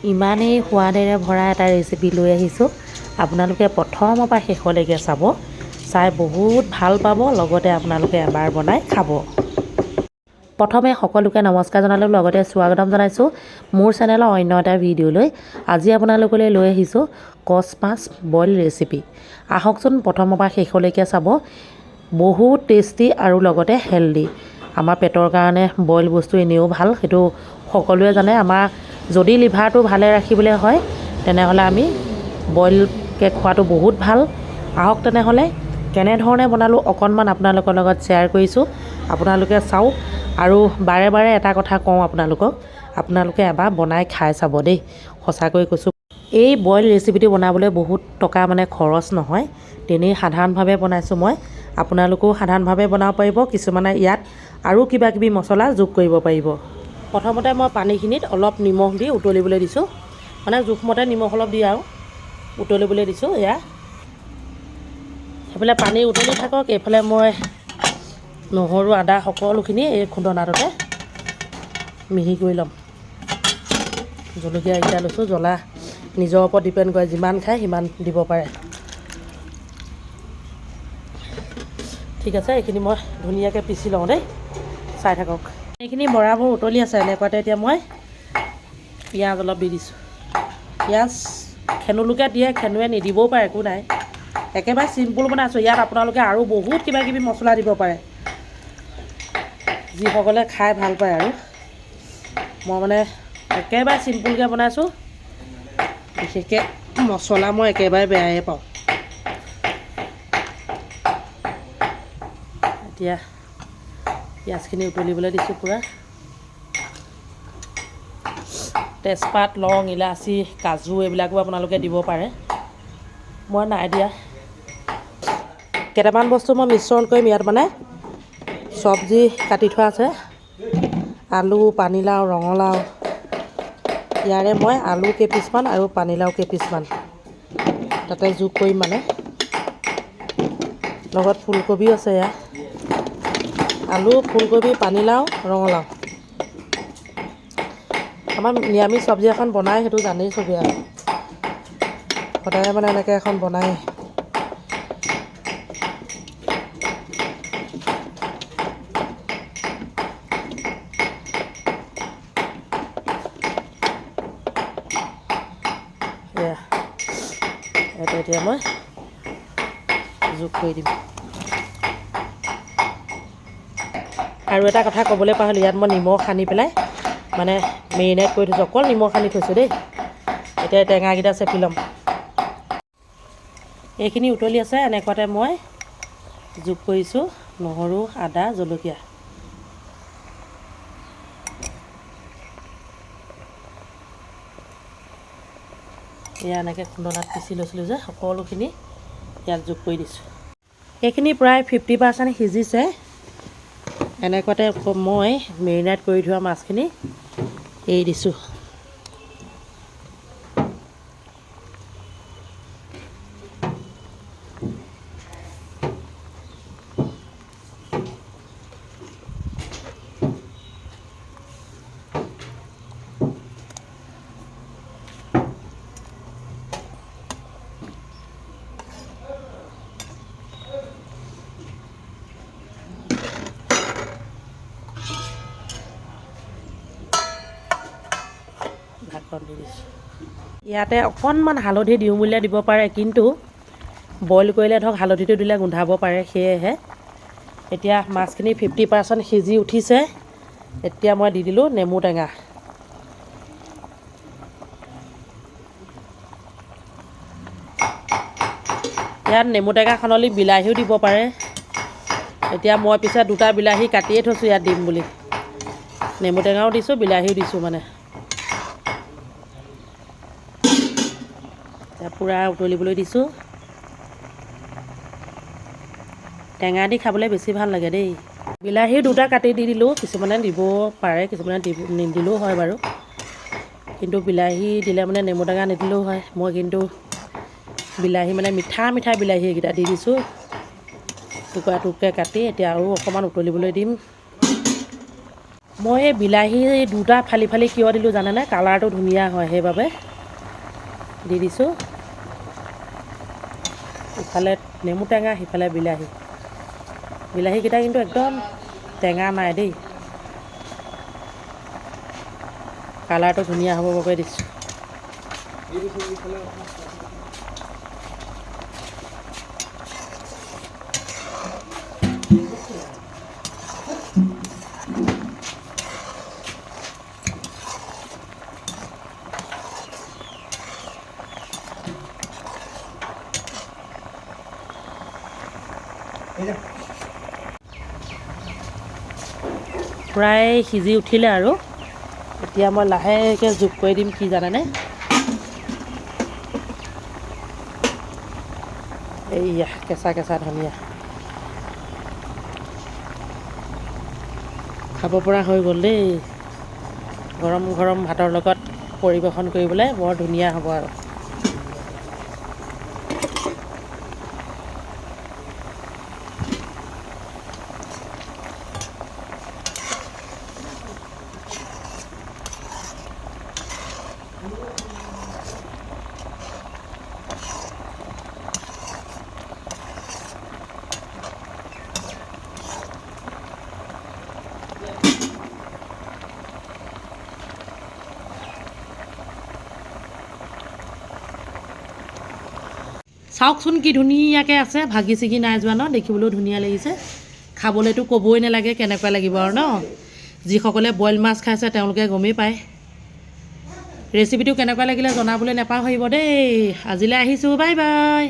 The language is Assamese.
ইমানেই সোৱাদেৰে ভৰা এটা ৰেচিপি লৈ আহিছোঁ। আপোনালোকে প্ৰথমৰ পৰা শেষলৈকে চাব, চাই বহুত ভাল পাব, লগতে আপোনালোকে এবাৰ বনাই খাব। প্ৰথমে সকলোকে নমস্কাৰ জনালোঁ, লগতে স্বাগতম জনাইছোঁ মোৰ চেনেলৰ অন্য এটা ভিডিঅ'লৈ। আজি আপোনালোকলৈ লৈ আহিছোঁ কচ মাছ বইল ৰেচিপি। আহকচোন প্ৰথমৰ পৰা শেষলৈকে চাব, বহুত টেষ্টি আৰু লগতে হেল্ডি। আমাৰ পেটৰ কাৰণে বইল বস্তু এনেও ভাল, সেইটো সকলোৱে জানে। আমাৰ যদি লিভাৰটো ভালে ৰাখিবলৈ হয় তেনেহ'লে আমি বইলকৈ খোৱাটো বহুত ভাল। আহক তেনেহ'লে কেনেধৰণে বনালোঁ অকণমান আপোনালোকৰ লগত শ্বেয়াৰ কৰিছোঁ, আপোনালোকে চাওক। আৰু বাৰে বাৰে এটা কথা কওঁ আপোনালোকে এবাৰ বনাই খাই চাব দেই, সঁচাকৈ কৈছোঁ। এই বইল ৰেচিপিটো বনাবলৈ বহুত টকা খৰচ নহয়, তেনেই সাধাৰণভাৱে বনাইছোঁ মই। আপোনালোকেও সাধাৰণভাৱে বনাব পাৰিব, কিছুমানে ইয়াত আৰু কিবা কিবি মছলা যোগ কৰিব পাৰিব। প্ৰথমতে মই পানীখিনিত অলপ নিমখ দি উতলিবলৈ দিছোঁ, জোখমতে নিমখ অলপ দি আৰু উতলিবলৈ দিছোঁ। সেইফালে পানী উতলি থাকক, এইফালে মই নহৰু আদা সকলোখিনি এই খুন্দনাটোতে মিহি কৰি ল'ম। জলকীয়া এইকেইটা লৈছোঁ, জ্বলা নিজৰ ওপৰত ডিপেণ্ড কৰে, যিমান খায় সিমান দিব পাৰে। ঠিক আছে, এইখিনি মই ধুনীয়াকৈ পিচি লওঁ দেই, চাই থাকক। এইখিনি বৰাবোৰ উতলি আছে, এনেকুৱাতে এতিয়া মই পিঁয়াজ অলপ দি দিছোঁ। পিঁয়াজ খেনুলোকে দিয়ে, খেনুৱে নিদিবও পাৰে, একো নাই। একেবাৰে চিম্পুল বনাইছোঁ। ইয়াত আপোনালোকে আৰু বহুত কিবা কিবি মছলা দিব পাৰে, যিসকলে খাই ভাল পায়। আৰু মই একেবাৰে চিম্পুলকৈ বনাইছোঁ, বিশেষকৈ মছলা মই একেবাৰে বেয়াই পাওঁ। এতিয়া পিঁয়াজখিনি উতলিবলৈ দিছোঁ পূৰা। তেজপাত, লং, ইলাচি, কাজু এইবিলাকো আপোনালোকে দিব পাৰে, মই নাই দিয়া। কেইটামান বস্তু মই মিশ্ৰণ কৰিম ইয়াত, চব্জি কাটি থোৱা আছে, আলু, পানীলাও, ৰঙালাও। ইয়াৰে মই আলু কেইপিচমান আৰু পানীলাও কেইপিচমান তাতে যোগ কৰিম, লগত ফুলকবিও আছে। ইয়াত আলু, ফুলকবি, পানীলাও, ৰঙালাও। আমাৰ নিৰামিষ চব্জি এখন বনাই, সেইটো জানেই চবেই আৰু সদায় এনেকৈ এখন বনাই। এতিয়া মই যোগ কৰি দিম। আৰু এটা কথা ক'বলৈ পাহৰিলোঁ, ইয়াত মই নিমখ সানি পেলাই মেৰিনেট কৰি থৈছোঁ, অকল নিমখ সানি থৈছোঁ দেই। এতিয়া টেঙাকেইটা চেপি ল'ম। এইখিনি উতলি আছে, এনেকুৱাতে মই যোগ কৰিছোঁ নহৰু, আদা, জলকীয়া। এনেকৈ খুন্দনাত পিচি লৈছিলোঁ যে, সকলোখিনি ইয়াত যোগ কৰি দিছোঁ। এইখিনি প্ৰায় 50% সিজিছে। এনেকুৱাতে মই মেৰিনেট কৰি থোৱা মাছখিনি এৰি দিছোঁ। ঢাকন দি দিছোঁ। ইয়াতে অকণমান হালধি দিওঁ বুলিলে দিব পাৰে, কিন্তু বইল কৰিলে ধৰক হালধিটো দিলে গোন্ধাব পাৰে, সেয়েহে। এতিয়া মাছখিনি 50% সিজি উঠিছে, এতিয়া মই দি দিলোঁ নেমু টেঙা। ইয়াত নেমু টেঙা সলনি বিলাহীও দিব পাৰে। এতিয়া মই পিছে 2টা বিলাহী কাটিয়ে থৈছোঁ ইয়াত দিম বুলি। নেমু টেঙাও দিছোঁ, বিলাহীও দিছোঁ। এতিয়া পূৰা উতলিবলৈ দিছোঁ। টেঙা দি খাবলৈ বেছি ভাল লাগে দেই। বিলাহী 2টা কাটি দি দিলোঁ, কিছুমানে দিব পাৰে, কিছুমানে নিদিলেও হয় বাৰু। কিন্তু বিলাহী দিলে নেমু টেঙা নিদিলেও হয়। মই কিন্তু বিলাহী মিঠা মিঠা বিলাহী এইকেইটা দি দিছোঁ, টুকুৰা টুকুৰকৈ কাটি। এতিয়া আৰু অকণমান উতলিবলৈ দিম। মই এই বিলাহী দুটা ফালি ফালি কিয় দিলোঁ জানেনে? কালাৰটো ধুনীয়া হয় সেইবাবে দি দিছোঁ। ইফালে নেমু টেঙা, সিফালে বিলাহী। বিলাহীকেইটা কিন্তু একদম টেঙা নাই দেই, কালাৰটো ধুনীয়া হ'ব বাবে দিছোঁ। প্ৰায় সিজি উঠিলে আৰু এতিয়া মই লাহেকৈ যোগ কৰি দিম কি জানেনে? এইয়া কেঁচা কেঁচা ধনিয়া। খাব পৰা হৈ গ'ল দেই। গৰম গৰম ভাতৰ লগত পৰিৱেশন কৰিবলৈ বৰ ধুনীয়া হ'ব আৰু। চাওকচোন কি ধুনীয়াকৈ আছে, ভাগি ছিগি নাই যোৱা ন? দেখিবলৈও ধুনীয়া লাগিছে, খাবলৈতো ক'বই নালাগে কেনেকুৱা লাগিব আৰু ন? যিসকলে বইল মাছ খাইছে তেওঁলোকে গমেই পায়। ৰেচিপিটো কেনেকুৱা লাগিলে জনাবলৈ নাপাহৰিব দেই। আজিলৈ আহিছোঁ, বাই বাই।